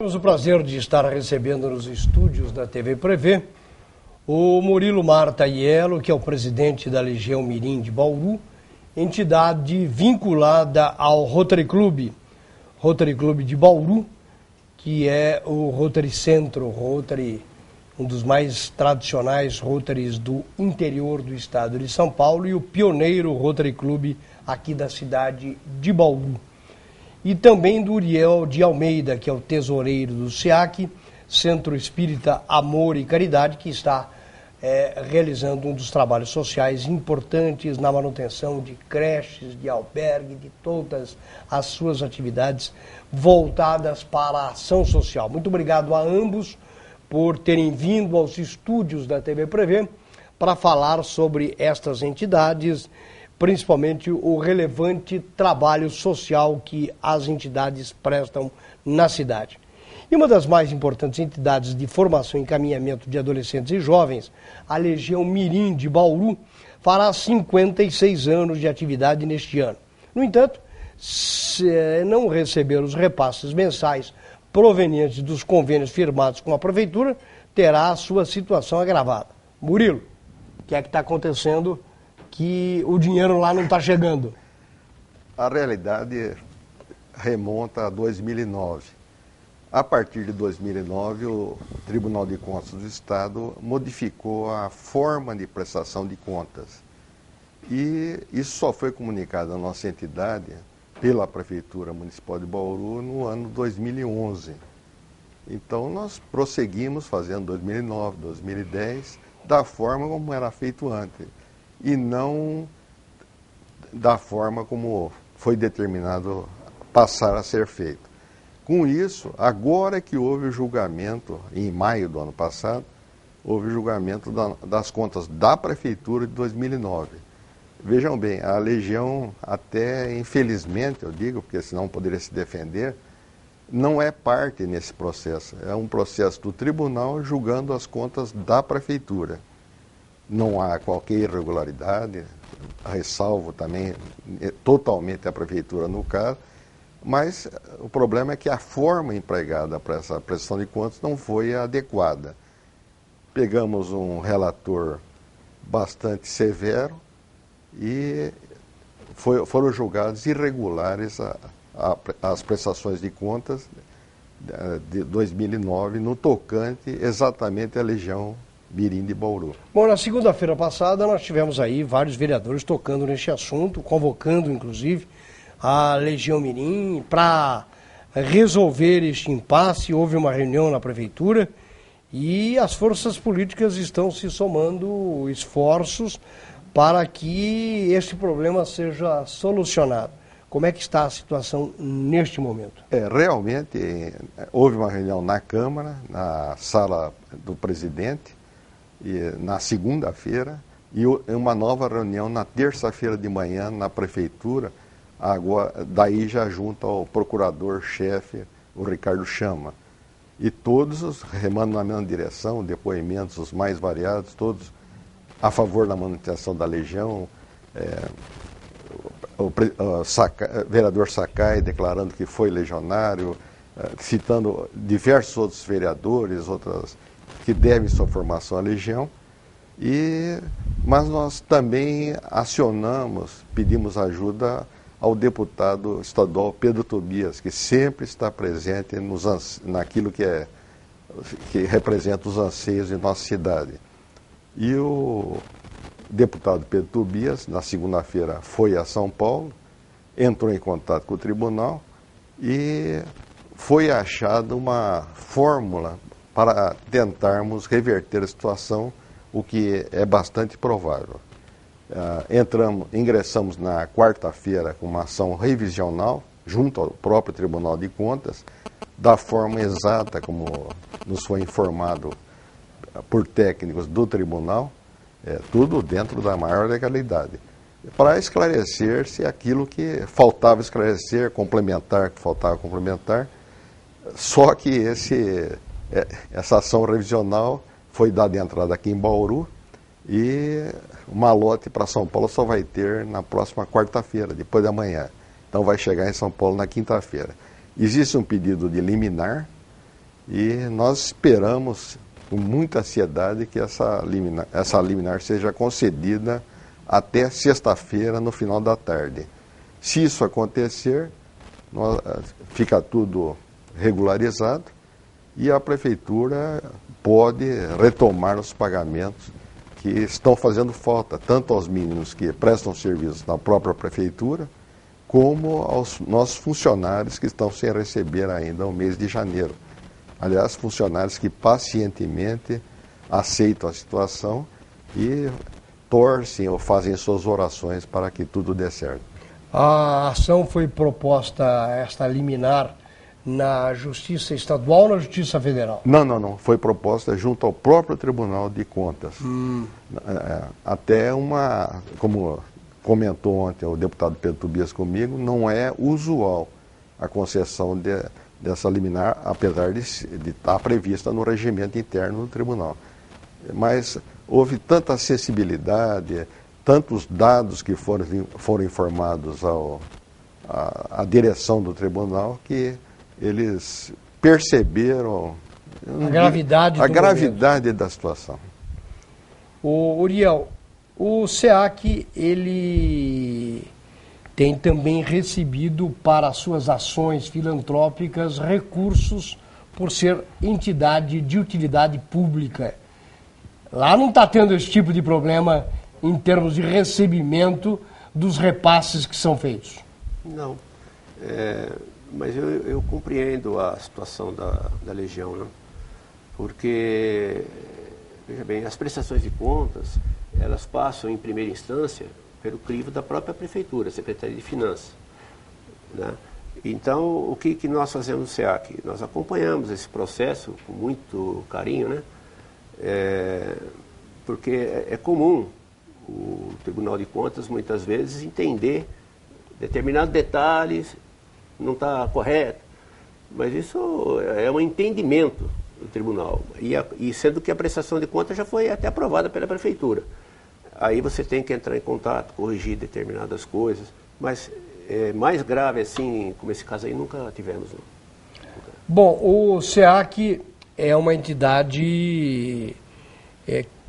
Temos o prazer de estar recebendo nos estúdios da TV Prevê o Murilo Marta Aiello, que é o presidente da Legião Mirim de Bauru, entidade vinculada ao Rotary Club de Bauru, que é o Rotary Centro, um dos mais tradicionais Rotarys do interior do estado de São Paulo e o pioneiro Rotary Club aqui da cidade de Bauru. E também do Uriel de Almeida, que é o tesoureiro do SEAC, Centro Espírita Amor e Caridade, que está realizando um dos trabalhos sociais importantes na manutenção de creches, de albergue, de todas as suas atividades voltadas para a ação social. Muito obrigado a ambos por terem vindo aos estúdios da TV Prevê para falar sobre estas entidades, principalmente o relevante trabalho social que as entidades prestam na cidade. E uma das mais importantes entidades de formação e encaminhamento de adolescentes e jovens, a Legião Mirim de Bauru, fará 56 anos de atividade neste ano. No entanto, se não receber os repasses mensais provenientes dos convênios firmados com a Prefeitura, terá a sua situação agravada. Murilo, o que é que está acontecendo que o dinheiro lá não está chegando? A realidade remonta a 2009. A partir de 2009, o Tribunal de Contas do Estado modificou a forma de prestação de contas. E isso só foi comunicado à nossa entidade pela Prefeitura Municipal de Bauru no ano 2011. Então nós prosseguimos fazendo 2009, 2010, da forma como era feito antes, e não da forma como foi determinado passar a ser feito. Com isso, agora que houve o julgamento, em maio do ano passado, houve o julgamento das contas da Prefeitura de 2009. Vejam bem, a Legião, até infelizmente, eu digo, porque senão poderia se defender, não é parte nesse processo. É um processo do tribunal julgando as contas da Prefeitura. Não há qualquer irregularidade, ressalvo também totalmente a Prefeitura no caso, mas o problema é que a forma empregada para essa prestação de contas não foi adequada. Pegamos um relator bastante severo e foram julgados irregulares as prestações de contas de 2009 no tocante exatamente à Legião Mirim de Bauru. Bom, na segunda-feira passada nós tivemos aí vários vereadores tocando neste assunto, convocando inclusive a Legião Mirim para resolver este impasse. Houve uma reunião na Prefeitura e as forças políticas estão se somando esforços para que este problema seja solucionado. Como é que está a situação neste momento? Realmente houve uma reunião na Câmara, na sala do presidente, na segunda-feira, e uma nova reunião na terça-feira de manhã na Prefeitura, agora, daí já junto ao procurador-chefe, o Ricardo Chama. E todos remando na mesma direção, depoimentos os mais variados, todos a favor da manutenção da Legião, o vereador Sakai declarando que foi legionário, citando diversos outros vereadores, outras que devem sua formação à Legião, mas nós também acionamos, pedimos ajuda ao deputado estadual Pedro Tobias, que sempre está presente naquilo que representa os anseios de nossa cidade. E o deputado Pedro Tobias, na segunda-feira, foi a São Paulo, entrou em contato com o tribunal e foi achada uma fórmula para tentarmos reverter a situação, o que é bastante provável. Ingressamos na quarta-feira com uma ação revisional, junto ao próprio Tribunal de Contas, da forma exata como nos foi informado por técnicos do tribunal, tudo dentro da maior legalidade, para esclarecer se aquilo que faltava esclarecer, complementar, que faltava complementar. Só que essa ação revisional foi dada entrada aqui em Bauru e o malote para São Paulo só vai ter na próxima quarta-feira, depois da manhã. Então vai chegar em São Paulo na quinta-feira. Existe um pedido de liminar E nós esperamos com muita ansiedade que essa liminar seja concedida até sexta-feira, no final da tarde. Se isso acontecer, fica tudo regularizado e a Prefeitura pode retomar os pagamentos que estão fazendo falta, tanto aos meninos que prestam serviços na própria Prefeitura, como aos nossos funcionários que estão sem receber ainda o mês de janeiro. Aliás, funcionários que pacientemente aceitam a situação e torcem ou fazem suas orações para que tudo dê certo. A ação foi proposta, esta liminar, na Justiça Estadual ou na Justiça Federal? Não. Foi proposta junto ao próprio Tribunal de Contas. Até como comentou ontem o deputado Pedro Tobias comigo, não é usual a concessão dessa liminar, apesar de estar prevista no regimento interno do tribunal. Mas houve tanta acessibilidade, tantos dados que foram informados à direção do tribunal, que eles perceberam a gravidade da situação. Uriel, o SEAC, ele tem também recebido para suas ações filantrópicas recursos por ser entidade de utilidade pública. Lá não está tendo esse tipo de problema em termos de recebimento dos repasses que são feitos? Não. Mas eu compreendo a situação da Legião, né? Porque, veja bem, as prestações de contas, elas passam em primeira instância pelo crivo da própria Prefeitura, Secretaria de Finanças, né? Então, o que nós fazemos no SEAC? Nós acompanhamos esse processo com muito carinho, né? Porque é comum o Tribunal de Contas, muitas vezes, entender determinados detalhes, não está correto, mas isso é um entendimento do tribunal, e sendo que a prestação de contas já foi até aprovada pela Prefeitura. Aí você tem que entrar em contato, corrigir determinadas coisas, mas mais grave assim, como esse caso aí, nunca tivemos. Não. Bom, o SEAC é uma entidade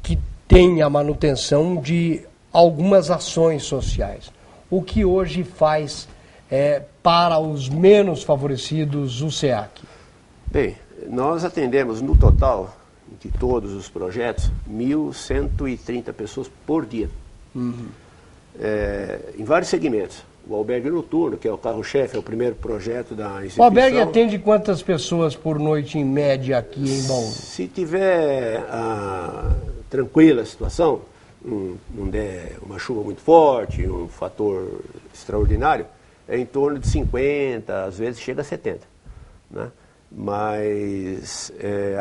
que tem a manutenção de algumas ações sociais. O que hoje faz para os menos favorecidos o SEAC? Bem, nós atendemos no total, de todos os projetos, 1.130 pessoas por dia. Em vários segmentos. O albergue noturno, que é o carro-chefe, é o primeiro projeto da instituição. O albergue atende quantas pessoas por noite em média aqui em Bauru? Se tiver tranquila a situação, não der uma chuva muito forte, um fator extraordinário, é em torno de 50, às vezes chega a 70. Né? Mas,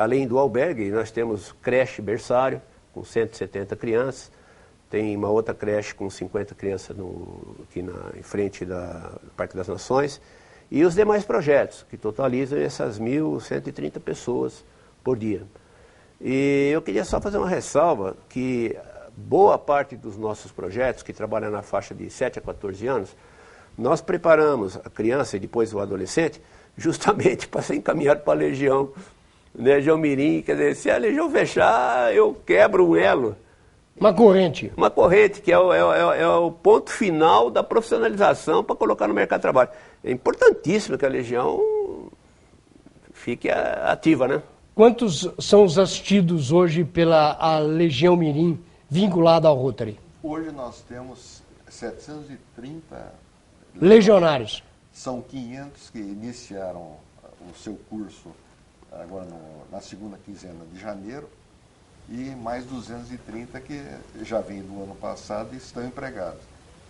além do albergue, nós temos creche berçário, com 170 crianças, tem uma outra creche com 50 crianças aqui em frente do Parque das Nações, e os demais projetos, que totalizam essas 1.130 pessoas por dia. E eu queria só fazer uma ressalva que boa parte dos nossos projetos, que trabalham na faixa de 7 a 14 anos, nós preparamos a criança e depois o adolescente justamente para ser encaminhado para a Legião, né? Legião Mirim. Quer dizer, se a Legião fechar, eu quebro um elo. Uma corrente. Uma corrente, que é o ponto final da profissionalização para colocar no mercado de trabalho. É importantíssimo que a Legião fique ativa, né? Quantos são os assistidos hoje pela Legião Mirim vinculada ao Rotary? Hoje nós temos 730 legionários. São 500 que iniciaram o seu curso agora na segunda quinzena de janeiro e mais 230 que já vêm do ano passado e estão empregados.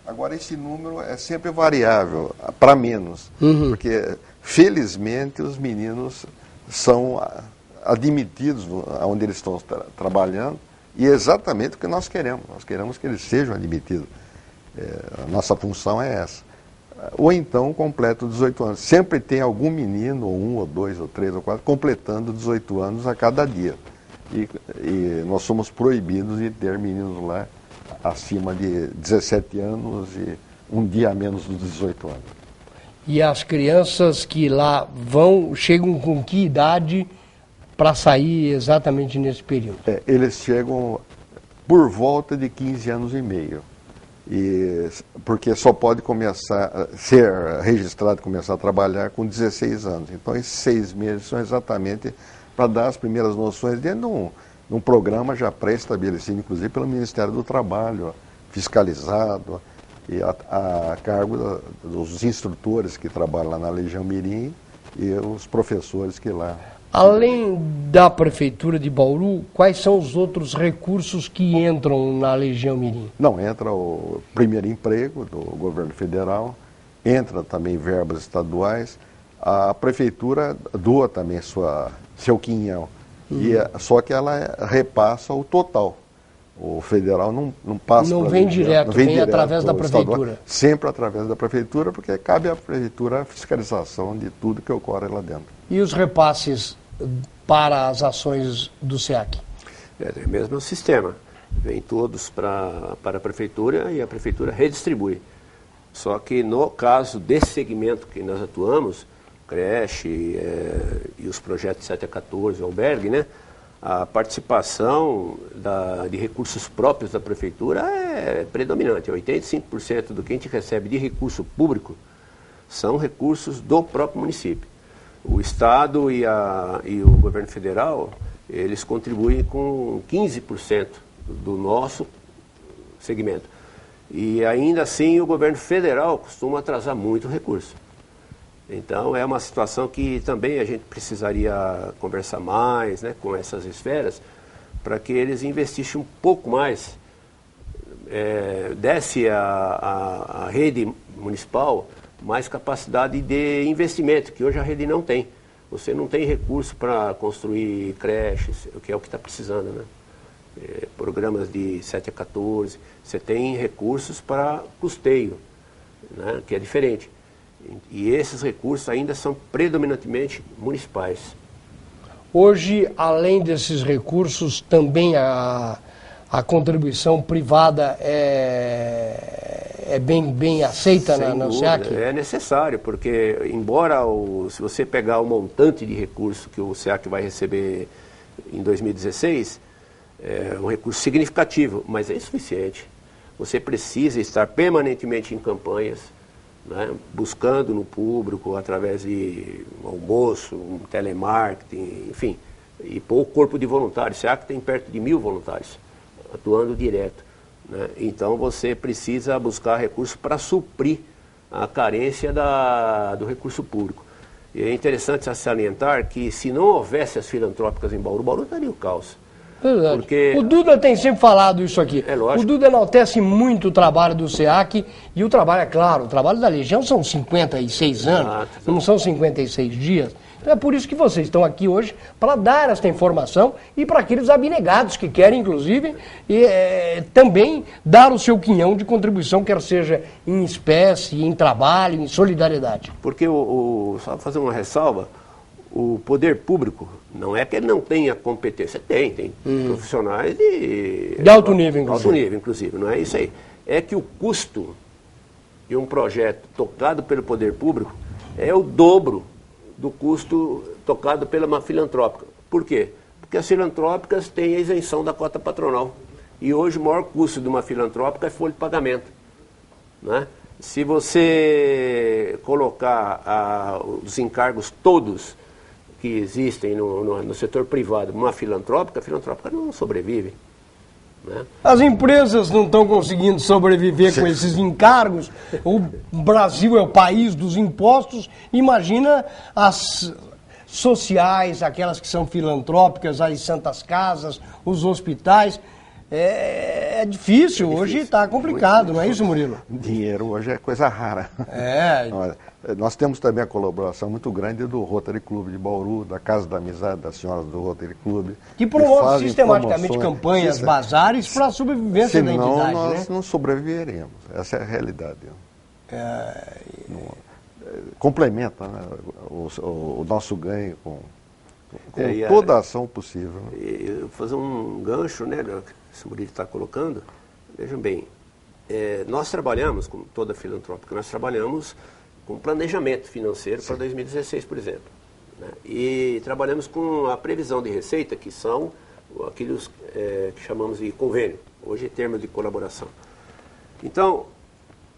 Agora, esse número é sempre variável, para menos, porque, felizmente, os meninos são admitidos onde eles estão trabalhando, e é exatamente o que nós queremos. Nós queremos que eles sejam admitidos. A nossa função é essa. Ou então completam 18 anos. Sempre tem algum menino, ou 1, ou 2, ou 3, ou 4, completando 18 anos a cada dia. E nós somos proibidos de ter meninos lá acima de 17 anos e um dia a menos dos 18 anos. E as crianças que lá vão, chegam com que idade para sair exatamente nesse período? Eles chegam por volta de 15 anos e meio. Porque só pode ser registrado e começar a trabalhar com 16 anos. Então, esses 6 meses são exatamente para dar as primeiras noções dentro de um programa já pré-estabelecido, inclusive pelo Ministério do Trabalho, fiscalizado, e a cargo dos instrutores que trabalham lá na Legião Mirim e os professores que lá... Além da Prefeitura de Bauru, quais são os outros recursos que entram na Legião Mirim? Não, entra o primeiro emprego do governo federal, entra também verbas estaduais, a Prefeitura doa também seu quinhão, só que ela repassa o total. O federal não passa... Não vem direto, vem através da Prefeitura. Estadual, sempre através da Prefeitura, porque cabe à Prefeitura a fiscalização de tudo que ocorre lá dentro. E os repasses para as ações do SEAC? É o mesmo sistema. Vem todos para a Prefeitura e a Prefeitura redistribui. Só que no caso desse segmento que nós atuamos, creche e os projetos 7 a 14, albergue, né? A participação de recursos próprios da Prefeitura é predominante. 85% do que a gente recebe de recurso público são recursos do próprio município. O Estado e o governo federal, eles contribuem com 15% do nosso segmento. E ainda assim o governo federal costuma atrasar muito o recurso. Então é uma situação que também a gente precisaria conversar mais, né, com essas esferas, para que eles investissem um pouco mais. Desse à rede municipal mais capacidade de investimento, que hoje a rede não tem. Você não tem recurso para construir creches, que é o que está precisando, né? Programas de 7 a 14, você tem recursos para custeio, né, que é diferente. E esses recursos ainda são predominantemente municipais. Hoje, além desses recursos, também a contribuição privada é bem aceita na SEAC? É necessário, porque embora se você pegar o montante de recursos que o SEAC vai receber em 2016, é um recurso significativo, mas é insuficiente. Você precisa estar permanentemente em campanhas, né, buscando no público, através de um almoço, um telemarketing, enfim, e pôr o corpo de voluntários. O SEAC tem perto de 1.000 voluntários atuando direto, né? Então você precisa buscar recursos para suprir a carência do recurso público. E é interessante salientar que se não houvesse as filantrópicas em Bauru, Bauru estaria o caos. Verdade. Porque... O Duda tem sempre falado isso aqui. É lógico. O Duda enaltece muito o trabalho do SEAC e o trabalho, é claro, o trabalho da Legião são 56 anos, Exato. Não são 56 dias. Então é por isso que vocês estão aqui hoje, para dar esta informação e para aqueles abnegados que querem, inclusive, também dar o seu quinhão de contribuição, quer seja em espécie, em trabalho, em solidariedade. Porque, só fazer uma ressalva, o poder público, não é que ele não tenha competência, tem profissionais de alto nível, inclusive. Alto nível, inclusive, não é isso aí. É que o custo de um projeto tocado pelo poder público é o dobro do custo tocado pela filantrópica. Por quê? Porque as filantrópicas têm a isenção da cota patronal. E hoje o maior custo de uma filantrópica é folha de pagamento, né? Se você colocar os encargos todos que existem no setor privado numa filantrópica, a filantrópica não sobrevive, né? As empresas não estão conseguindo sobreviver com esses encargos. O Brasil é o país dos impostos. Imagina as sociais, aquelas que são filantrópicas, as santas casas, os hospitais. É difícil, hoje está complicado, não é isso, Murilo? Dinheiro hoje é coisa rara. Nós temos também a colaboração muito grande do Rotary Club de Bauru, da Casa da Amizade das Senhoras do Rotary Club. Que promove sistematicamente campanhas, bazares para a sobrevivência da entidade. Senão nós não sobreviveremos, essa é a realidade. Complementa, né, o nosso ganho com toda a ação possível. E fazer um gancho, né, que o Murilo está colocando. Vejam bem, nós trabalhamos, com toda a filantrópica, nós trabalhamos com planejamento financeiro para 2016, por exemplo. né? E trabalhamos com a previsão de receita, que são aqueles que chamamos de convênio, hoje é termo de colaboração. Então,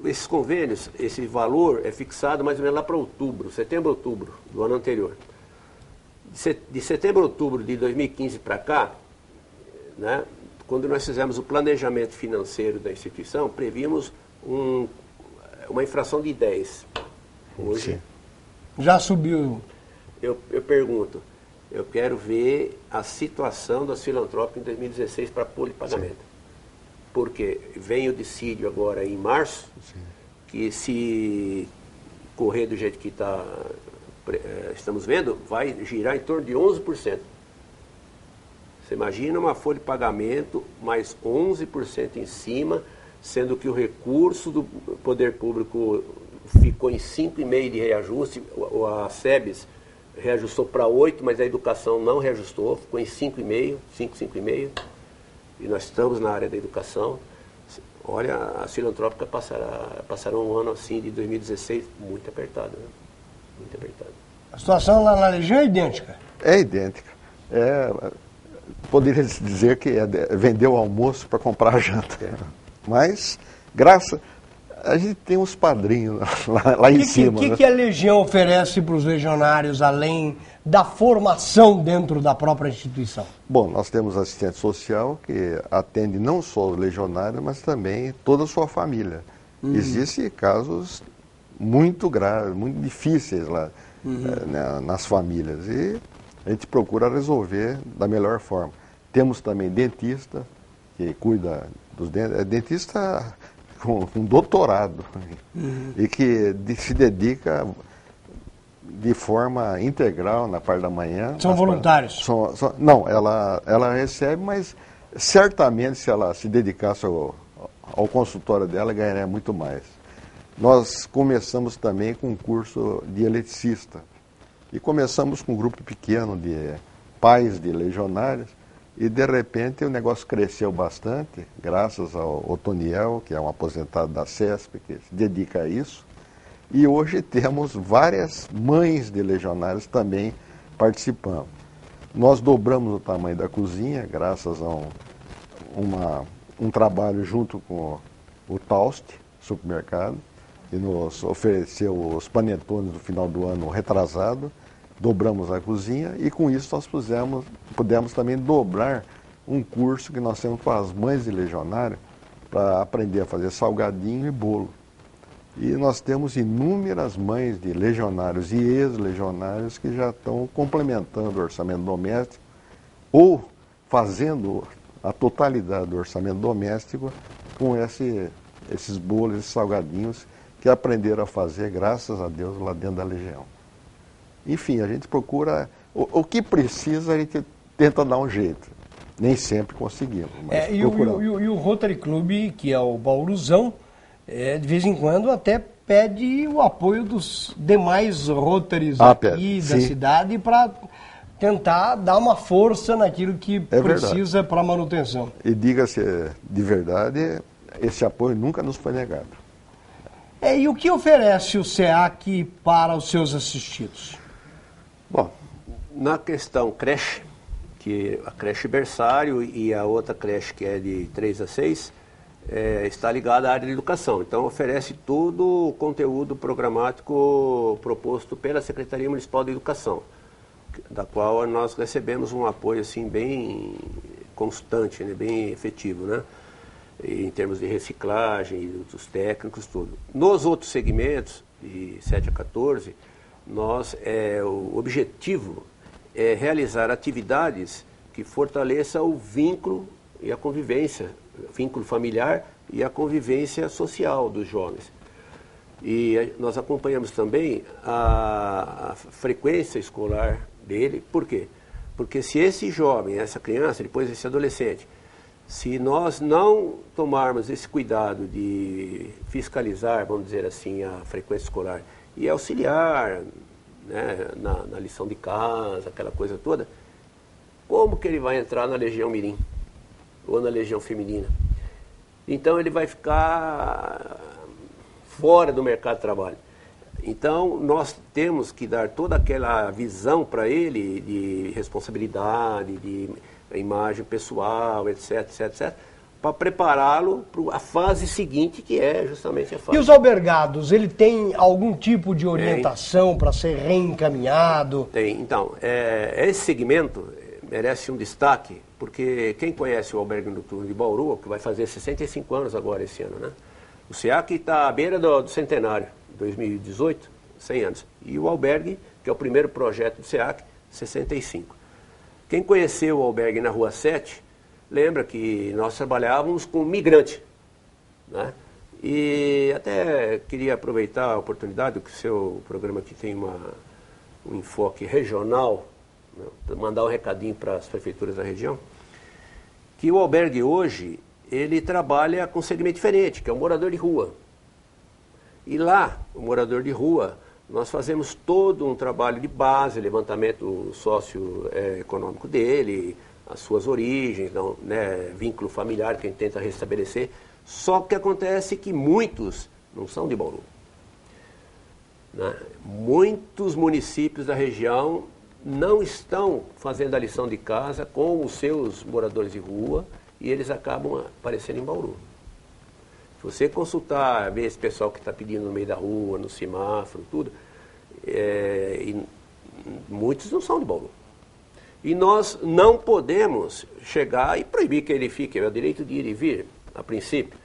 esses convênios, esse valor é fixado mais ou menos lá para setembro, outubro do ano anterior. De setembro, outubro de 2015 para cá, né, quando nós fizemos o planejamento financeiro da instituição, prevíamos uma infração de 10. Hoje, já subiu. Eu pergunto, eu quero ver a situação das filantrópicas em 2016 para polipagamento. Sim. Porque vem o dissídio agora em março, sim, que se correr do jeito que estamos vendo, vai girar em torno de 11%. Você imagina uma folha de pagamento mais 11% em cima, sendo que o recurso do poder público ficou em 5,5% de reajuste, a SEBS reajustou para 8%, mas a educação não reajustou, ficou em 5,5%, e nós estamos na área da educação. Olha, as filantrópicas passarão um ano assim de 2016 muito apertado, né? Muito apertado. A situação lá na Legião é idêntica? É idêntica. Poderia dizer que vender o almoço para comprar a janta. Mas, a gente tem uns padrinhos lá em cima. O que a Legião oferece para os legionários, além da formação dentro da própria instituição? Bom, nós temos assistente social que atende não só os legionários, mas também toda a sua família. Existem casos muito graves, muito difíceis lá nas famílias. E a gente procura resolver da melhor forma. Temos também dentista, que cuida dos dentes. Dentista com doutorado e que se dedica de forma integral na parte da manhã. São voluntários? Não, ela recebe, mas certamente se ela se dedicasse ao consultório dela, ganharia muito mais. Nós começamos também com um curso de eletricista e começamos com um grupo pequeno de pais de legionários. E, de repente, o negócio cresceu bastante, graças ao Otoniel, que é um aposentado da CESP, que se dedica a isso. E hoje temos várias mães de legionários também participando. Nós dobramos o tamanho da cozinha, graças a um trabalho junto com o Taust, supermercado, que nos ofereceu os panetones no final do ano retrasado. Dobramos a cozinha e com isso nós pudemos também dobrar um curso que nós temos para as mães de legionário para aprender a fazer salgadinho e bolo. E nós temos inúmeras mães de legionários e ex-legionários que já estão complementando o orçamento doméstico ou fazendo a totalidade do orçamento doméstico com esses bolos, esses salgadinhos que aprenderam a fazer, graças a Deus, lá dentro da Legião. Enfim, a gente procura, o que precisa a gente tenta dar um jeito. Nem sempre conseguimos, mas procuramos. E o Rotary Club, que é o Bauruzão, de vez em quando até pede o apoio dos demais Rotaries aqui da cidade para tentar dar uma força naquilo que precisa para a manutenção. E diga-se de verdade, esse apoio nunca nos foi negado. E o que oferece o SEAC para os seus assistidos? Bom, na questão creche, que a creche berçário e a outra creche que é de 3 a 6, está ligada à área de educação. Então oferece todo o conteúdo programático proposto pela Secretaria Municipal de Educação, da qual nós recebemos um apoio assim, bem constante, né, bem efetivo, né, em termos de reciclagem, dos técnicos, tudo. Nos outros segmentos, de 7 a 14, o objetivo é realizar atividades que fortaleçam o vínculo e a convivência, o vínculo familiar e a convivência social dos jovens. E nós acompanhamos também a frequência escolar dele. Por quê? Porque se esse jovem, essa criança, depois esse adolescente, se nós não tomarmos esse cuidado de fiscalizar, vamos dizer assim, a frequência escolar e auxiliar, né, na lição de casa, aquela coisa toda, como que ele vai entrar na Legião Mirim ou na Legião Feminina? Então ele vai ficar fora do mercado de trabalho. Então, nós temos que dar toda aquela visão para ele de responsabilidade, de imagem pessoal, etc, para prepará-lo para a fase seguinte, que é justamente a fase... E os albergados, ele tem algum tipo de orientação para ser reencaminhado? Tem. Então, esse segmento merece um destaque, porque quem conhece o Albergue Noturno de Bauru, que vai fazer 65 anos agora esse ano, né? O SEAC está à beira do centenário, 2018, 100 anos. E o albergue, que é o primeiro projeto do SEAC, 65. Quem conheceu o albergue na Rua 7, lembra que nós trabalhávamos com migrante, né? E até queria aproveitar a oportunidade, que o seu programa aqui tem um enfoque regional, né? Mandar um recadinho para as prefeituras da região, que o albergue hoje, ele trabalha com um segmento diferente, que é o morador de rua. E lá, o morador de rua, nós fazemos todo um trabalho de base, levantamento socioeconômico dele, as suas origens, né, vínculo familiar que a gente tenta restabelecer. Só que acontece que muitos não são de Bauru, né? Muitos municípios da região não estão fazendo a lição de casa com os seus moradores de rua e eles acabam aparecendo em Bauru. Se você consultar, ver esse pessoal que está pedindo no meio da rua, no semáforo, tudo, e muitos não são de Bauru. E nós não podemos chegar e proibir que ele fique, é o direito de ir e vir, a princípio.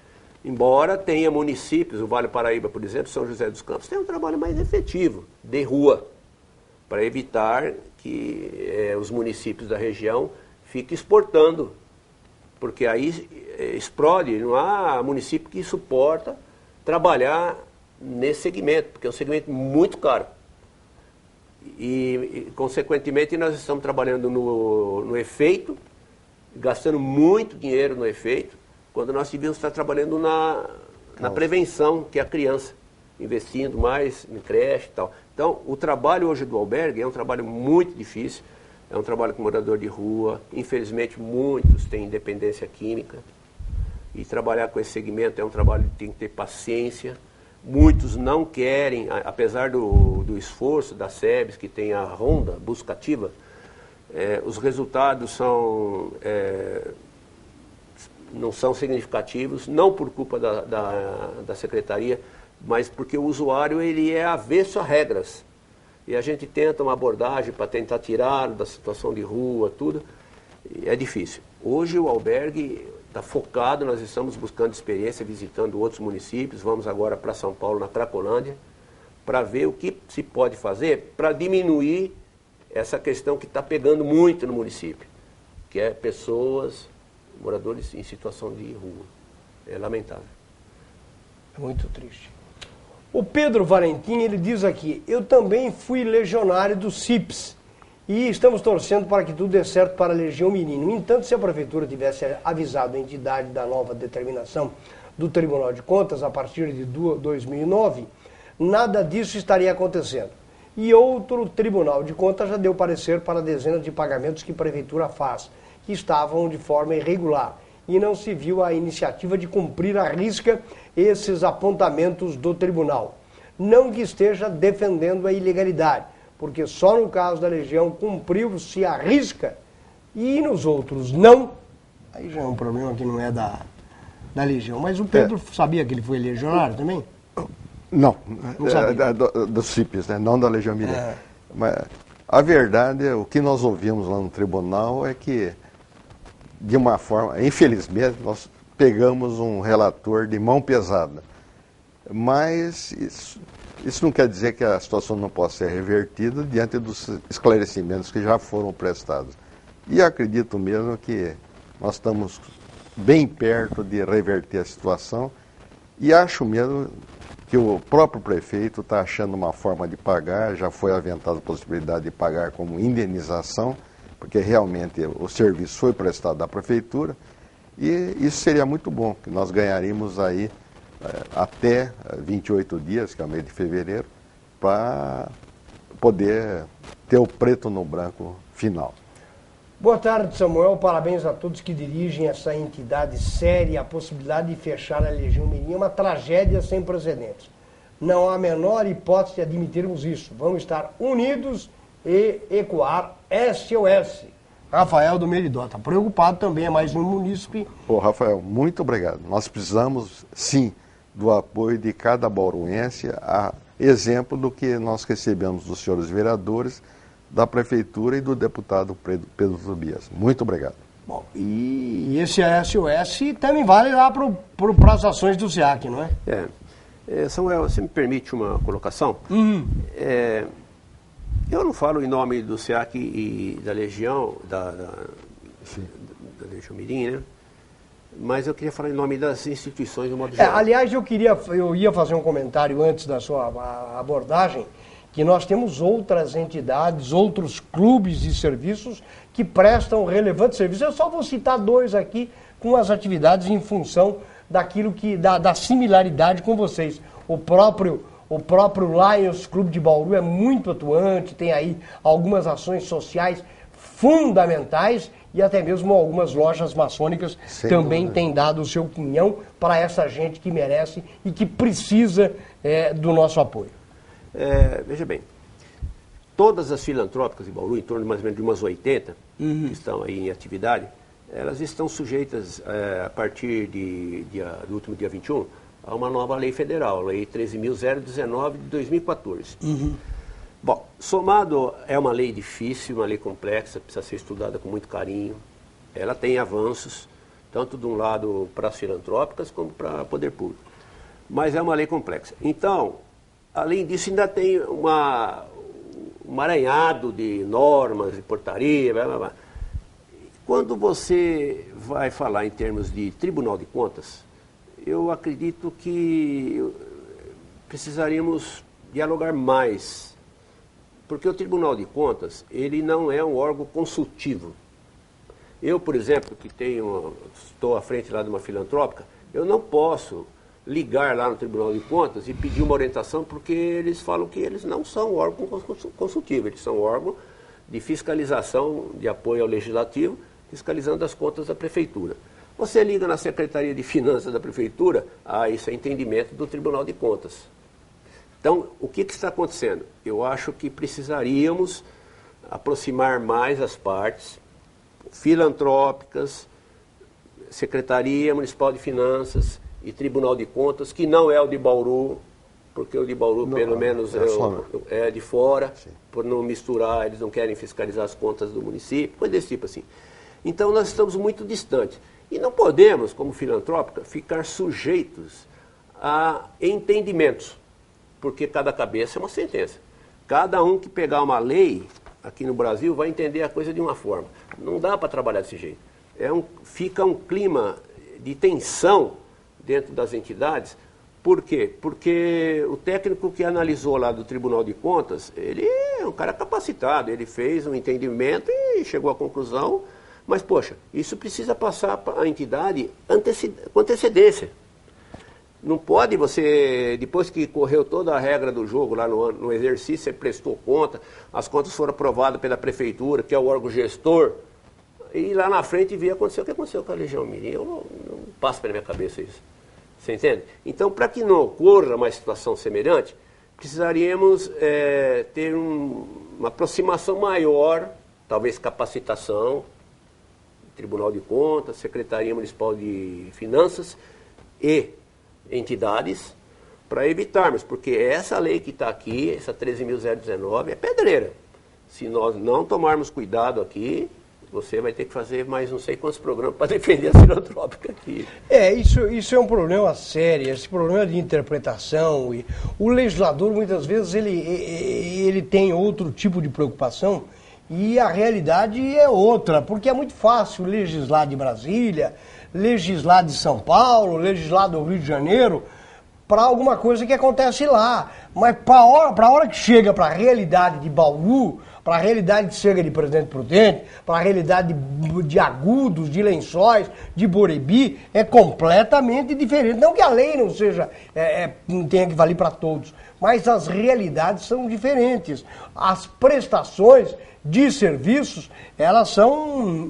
Embora tenha municípios, o Vale Paraíba, por exemplo, São José dos Campos, tem um trabalho mais efetivo, de rua, para evitar que os municípios da região fiquem exportando, porque aí explode, não há município que suporta trabalhar nesse segmento, porque é um segmento muito caro. E consequentemente, nós estamos trabalhando no efeito, gastando muito dinheiro no efeito, quando nós devíamos estar trabalhando na prevenção, que é a criança, investindo mais em creche e tal. Então, o trabalho hoje do albergue é um trabalho muito difícil, é um trabalho com morador de rua, infelizmente muitos têm dependência química, e trabalhar com esse segmento é um trabalho que tem que ter paciência. Muitos não querem, apesar do esforço da SEBS, que tem a ronda buscativa, os resultados não são significativos, não por culpa da secretaria, mas porque o usuário ele é avesso a regras. E a gente tenta uma abordagem para tentar tirá-lo da situação de rua, tudo, e é difícil. Hoje o albergue está focado, nós estamos buscando experiência, visitando outros municípios, vamos agora para São Paulo, na Cracolândia, para ver o que se pode fazer para diminuir essa questão que está pegando muito no município, que é pessoas, moradores em situação de rua. É lamentável. É muito triste. O Pedro Valentim, ele diz aqui, eu também fui legionário do CIPS e estamos torcendo para que tudo dê certo para a Legião Mirim. No entanto, se a Prefeitura tivesse avisado a entidade da nova determinação do Tribunal de Contas a partir de 2009, nada disso estaria acontecendo. E outro Tribunal de Contas já deu parecer para dezenas de pagamentos que a Prefeitura faz, que estavam de forma irregular. E não se viu a iniciativa de cumprir à risca esses apontamentos do tribunal. Não que esteja defendendo a ilegalidade, porque só no caso da Legião cumpriu-se à risca e nos outros não. Aí já é um problema que não é da Legião. Mas o Pedro sabia que ele foi legionário também? Não, Não sabia. do CIPS, né? Não da Legião Mirim. Mas a verdade, o que nós ouvimos lá no tribunal é que, de uma forma, infelizmente, nós pegamos um relator de mão pesada. Mas isso não quer dizer que a situação não possa ser revertida diante dos esclarecimentos que já foram prestados. E acredito mesmo que nós estamos bem perto de reverter a situação e acho mesmo que o próprio prefeito está achando uma forma de pagar, já foi aventada a possibilidade de pagar como indenização, porque realmente o serviço foi prestado à prefeitura, e isso seria muito bom, que nós ganharíamos aí até 28 dias, que é o mês de fevereiro, para poder ter o preto no branco final. Boa tarde, Samuel. Parabéns a todos que dirigem essa entidade séria. A possibilidade de fechar a Legião Mirim é uma tragédia sem precedentes. Não há a menor hipótese de admitirmos isso. Vamos estar unidos e ecoar SOS. Rafael do Meridó está preocupado também, é mais um munícipe. Ô, Rafael, muito obrigado. Nós precisamos, sim, do apoio de cada bauruense, a exemplo do que nós recebemos dos senhores vereadores, da Prefeitura e do deputado Pedro Tobias. Muito obrigado. Bom, e esse SOS também vale lá para as ações do SEAC, não é? Samuel, você me permite uma colocação? Eu não falo em nome do SEAC e da Legião, da Legião Mirim, né? Mas eu queria falar em nome das instituições do modo geral. Aliás, eu ia fazer um comentário antes da sua abordagem, que nós temos outras entidades, outros clubes e serviços que prestam relevantes serviços. Eu só vou citar 2 aqui com as atividades em função daquilo da similaridade com vocês. O próprio Lions Clube de Bauru é muito atuante, tem aí algumas ações sociais fundamentais e até mesmo algumas lojas maçônicas também têm dado o seu cunhão para essa gente que merece e que precisa do nosso apoio. Veja bem, todas as filantrópicas de Bauru, em torno de mais ou menos de umas 80, que estão aí em atividade, elas estão sujeitas, a partir do último dia 21, a uma nova lei federal, a Lei 13.019 de 2014. Bom, somado, é uma lei difícil, uma lei complexa, precisa ser estudada com muito carinho. Ela tem avanços, tanto de um lado para as filantrópicas como para o poder público. Mas é uma lei complexa. Então, além disso, ainda tem um aranhado de normas, de portaria, blá, blá, blá. Quando você vai falar em termos de Tribunal de Contas, eu acredito que precisaríamos dialogar mais, porque o Tribunal de Contas, ele não é um órgão consultivo. Eu, por exemplo, que estou à frente lá de uma filantrópica, eu não posso ligar lá no Tribunal de Contas e pedir uma orientação, porque eles falam que eles não são órgão consultivo, eles são órgão de fiscalização, de apoio ao Legislativo, fiscalizando as contas da Prefeitura. Você liga na Secretaria de Finanças da Prefeitura, isso é entendimento do Tribunal de Contas. Então, o que está acontecendo? Eu acho que precisaríamos aproximar mais as partes filantrópicas, Secretaria Municipal de Finanças e Tribunal de Contas, que não é o de Bauru, porque o de Bauru, pelo menos, é de fora, sim, por não misturar, eles não querem fiscalizar as contas do município, coisa desse tipo assim. Então, nós estamos muito distantes. E não podemos, como filantrópica, ficar sujeitos a entendimentos, porque cada cabeça é uma sentença. Cada um que pegar uma lei aqui no Brasil vai entender a coisa de uma forma. Não dá para trabalhar desse jeito. Fica um clima de tensão dentro das entidades. Por quê? Porque o técnico que analisou lá do Tribunal de Contas, ele é um cara capacitado, ele fez um entendimento e chegou à conclusão. Mas, poxa, isso precisa passar para a entidade com antecedência. Não pode você, depois que correu toda a regra do jogo lá no exercício, você prestou conta, as contas foram aprovadas pela Prefeitura, que é o órgão gestor, e lá na frente ver o que aconteceu com a Legião Mirim. Não passa pela minha cabeça isso. Você entende? Então, para que não ocorra uma situação semelhante, precisaríamos ter uma aproximação maior, talvez capacitação, Tribunal de Contas, Secretaria Municipal de Finanças e entidades, para evitarmos, porque essa lei que está aqui, essa 13.019, é pedreira. Se nós não tomarmos cuidado aqui, você vai ter que fazer mais não sei quantos programas para defender a filantrópica aqui. Isso é um problema sério, esse problema de interpretação. E o legislador, muitas vezes, ele tem outro tipo de preocupação e a realidade é outra, porque é muito fácil legislar de Brasília, legislar de São Paulo, legislar do Rio de Janeiro, para alguma coisa que acontece lá. Mas para a hora que chega para a realidade de Bauru, para a realidade que chega de Presidente Prudente, para a realidade de Agudos, de Lençóis, de Borebi, é completamente diferente. Não que a lei não seja, não tenha que valer para todos, mas as realidades são diferentes. As prestações de serviços, elas são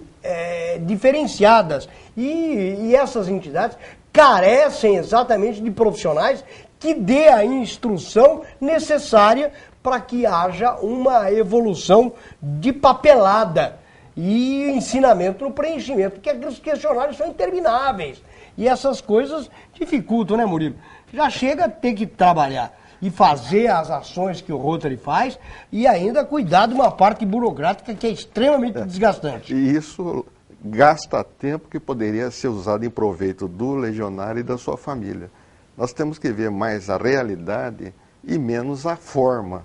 diferenciadas. E essas entidades carecem exatamente de profissionais que dê a instrução necessária para que haja uma evolução de papelada e ensinamento no preenchimento, porque os questionários são intermináveis. E essas coisas dificultam, né, Murilo? Já chega a ter que trabalhar e fazer as ações que o Rotary faz e ainda cuidar de uma parte burocrática que é extremamente desgastante. E isso gasta tempo que poderia ser usado em proveito do legionário e da sua família. Nós temos que ver mais a realidade e menos a forma.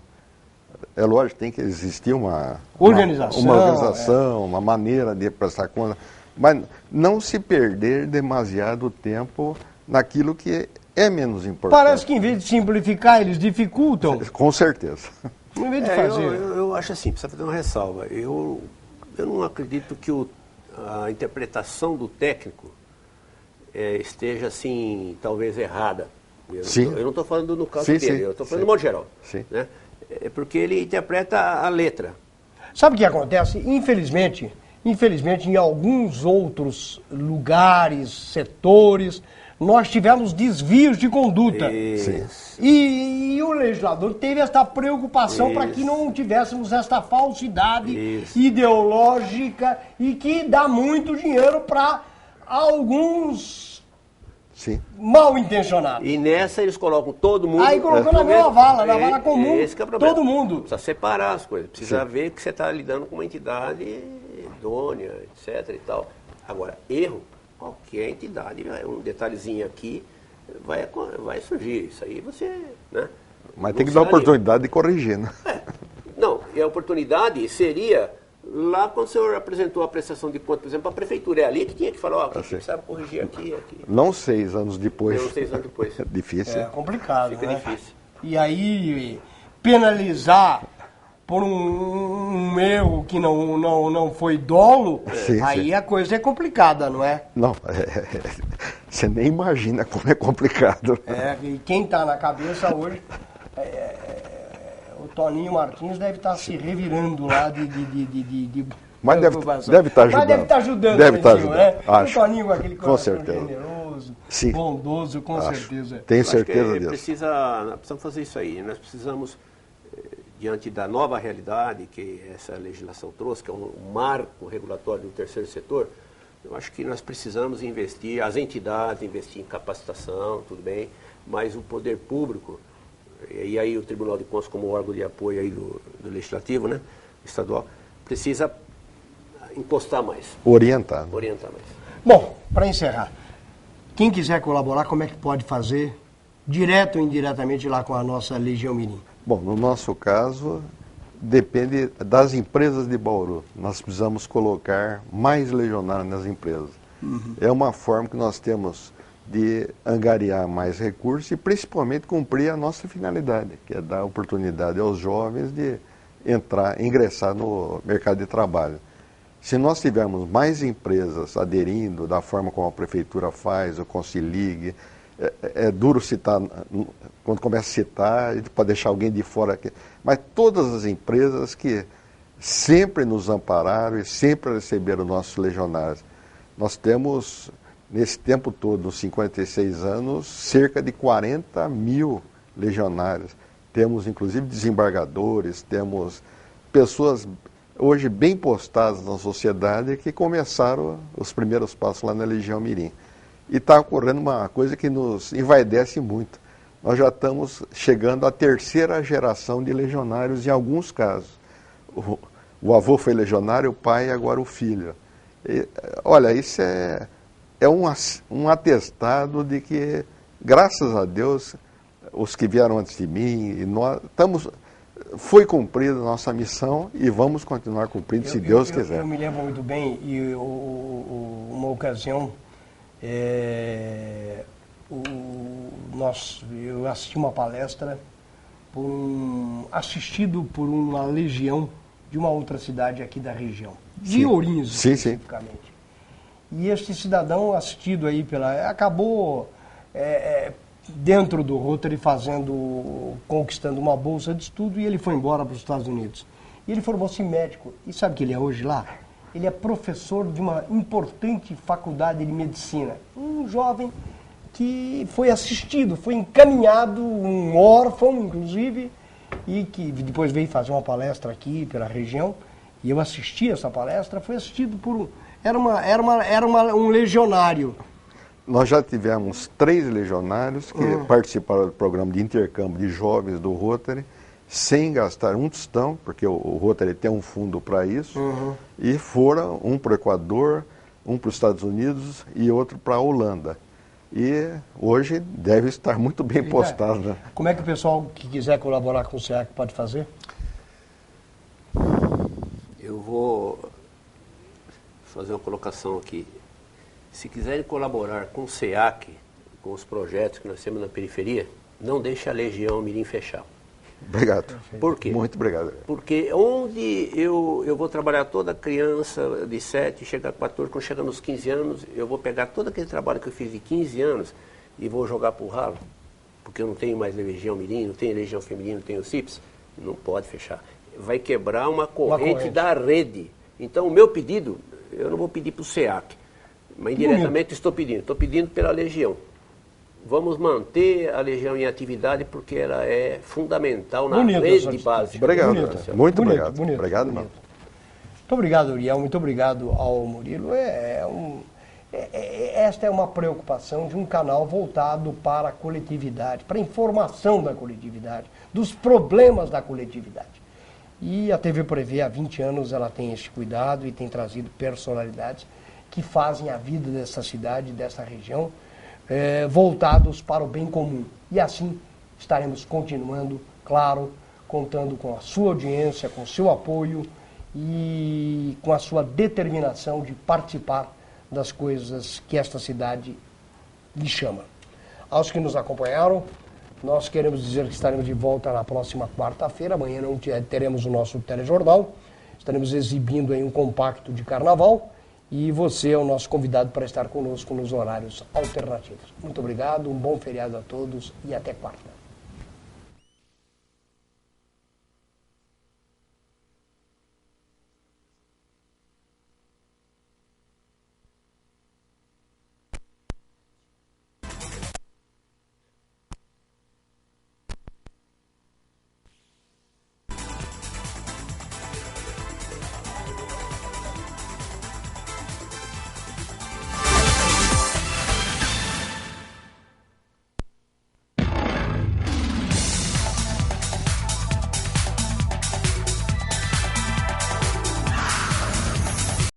É lógico, tem que existir uma organização, uma maneira de prestar conta, mas não se perder demasiado tempo naquilo que é menos importante. Parece que em vez de simplificar, eles dificultam. Com certeza. Em vez de fazer. Eu acho assim, precisa fazer uma ressalva. Eu não acredito que a interpretação do técnico esteja assim, talvez errada. Eu não estou falando no caso dele, eu estou falando de modo geral. Sim. Né? É porque ele interpreta a letra. Sabe o que acontece? Infelizmente, em alguns outros lugares, setores, nós tivemos desvios de conduta. E o legislador teve esta preocupação para que não tivéssemos esta falsidade ideológica e que dá muito dinheiro para alguns mal intencionados. E nessa eles colocam todo mundo... Aí colocou na mesma vala, na vala comum, esse que é o problema. todo mundo. Precisa separar as coisas, precisa ver que você está lidando com uma entidade idônea, etc. e tal. Agora, erro, qualquer entidade, um detalhezinho aqui, vai surgir. Isso aí você... Né, mas tem que dar a oportunidade de corrigir, né? Não, e a oportunidade seria... Lá quando o senhor apresentou a prestação de conta, por exemplo, a prefeitura é ali que tinha que falar, que precisava corrigir aqui. Não 6 anos depois. Não 6 anos depois. Difícil. É complicado, Fica né? difícil. E aí, penalizar por um erro que não foi dolo, aí a coisa é complicada, não é? Não, você nem imagina como é complicado. E quem está na cabeça hoje... O Toninho Martins deve estar se revirando lá Mas deve estar ajudando. Mas deve estar ajudando. Deve estar ajudando. Né? Acho. O Toninho com aquele coração certeza. generoso, bondoso, com certeza. Tenho certeza disso. Precisamos fazer isso aí. Nós precisamos, diante da nova realidade que essa legislação trouxe, que é um marco regulatório do terceiro setor, eu acho que nós precisamos investir, as entidades investir em capacitação, tudo bem, mas o poder público... E aí o Tribunal de Contas, como órgão de apoio aí do Legislativo, né, estadual, precisa encostar mais. Orientar mais. Bom, para encerrar, quem quiser colaborar, como é que pode fazer? Direto ou indiretamente lá com a nossa Legião Mirim? Bom, no nosso caso, depende das empresas de Bauru. Nós precisamos colocar mais legionários nas empresas. É uma forma que nós temos... de angariar mais recursos e principalmente cumprir a nossa finalidade, que é dar oportunidade aos jovens de ingressar no mercado de trabalho. Se nós tivermos mais empresas aderindo da forma como a prefeitura faz, o Concilig, é duro citar, quando começa a citar, a gente pode deixar alguém de fora aqui, mas todas as empresas que sempre nos ampararam e sempre receberam nossos legionários. Nós temos... Nesse tempo todo, nos 56 anos, cerca de 40 mil legionários. Temos, inclusive, desembargadores, temos pessoas hoje bem postadas na sociedade que começaram os primeiros passos lá na Legião Mirim. E está ocorrendo uma coisa que nos envaidece muito. Nós já estamos chegando à terceira geração de legionários em alguns casos. O avô foi legionário, o pai e agora o filho. E, olha, isso é um atestado de que, graças a Deus, os que vieram antes de mim, e nós foi cumprida a nossa missão e vamos continuar cumprindo, se Deus quiser. Eu me lembro muito bem, e uma ocasião, eu assisti uma palestra assistido por uma legião de uma outra cidade aqui da região, de Ourinhos especificamente. E este cidadão assistido aí acabou dentro do Rotary conquistando uma bolsa de estudo e ele foi embora para os Estados Unidos. E ele formou-se médico. E sabe o que ele é hoje lá? Ele é professor de uma importante faculdade de medicina. Um jovem que foi assistido, foi encaminhado, um órfão, inclusive, e que depois veio fazer uma palestra aqui pela região, e eu assisti essa palestra, foi assistido por um legionário. Nós já tivemos 3 legionários que participaram do programa de intercâmbio de jovens do Rotary, sem gastar um tostão, porque o Rotary tem um fundo para isso, e foram um para o Equador, um para os Estados Unidos e outro para a Holanda. E hoje deve estar muito bem postado. Né? Como é que o pessoal que quiser colaborar com o SEAC pode fazer? Eu vou fazer uma colocação aqui. Se quiserem colaborar com o SEAC, com os projetos que nós temos na periferia, não deixe a Legião Mirim fechar. Obrigado. Por quê? Muito obrigado. Porque onde eu vou trabalhar toda criança de 7, chega a 14, quando chega nos 15 anos, eu vou pegar todo aquele trabalho que eu fiz de 15 anos e vou jogar pro ralo, porque eu não tenho mais Legião Mirim, não tenho Legião Feminina, não tenho CIPS, não pode fechar. Vai quebrar uma corrente da rede. Então, o meu pedido, eu não vou pedir para o SEAC, mas indiretamente estou pedindo pela Legião. Vamos manter a Legião em atividade porque ela é fundamental na rede básica. Obrigado. Muito bonito, obrigado. Bonito, obrigado, bonito. Muito obrigado, Uriel. Muito obrigado ao Murilo. Esta é uma preocupação de um canal voltado para a coletividade, para a informação da coletividade, dos problemas da coletividade. E a TV Prevê, há 20 anos, ela tem esse cuidado e tem trazido personalidades que fazem a vida dessa cidade, dessa região, voltados para o bem comum. E assim estaremos continuando, claro, contando com a sua audiência, com o seu apoio e com a sua determinação de participar das coisas que esta cidade lhe chama. Aos que nos acompanharam, nós queremos dizer que estaremos de volta na próxima quarta-feira. Amanhã não teremos o nosso telejornal, estaremos exibindo aí um compacto de carnaval. E você é o nosso convidado para estar conosco nos horários alternativos. Muito obrigado, um bom feriado a todos e até quarta.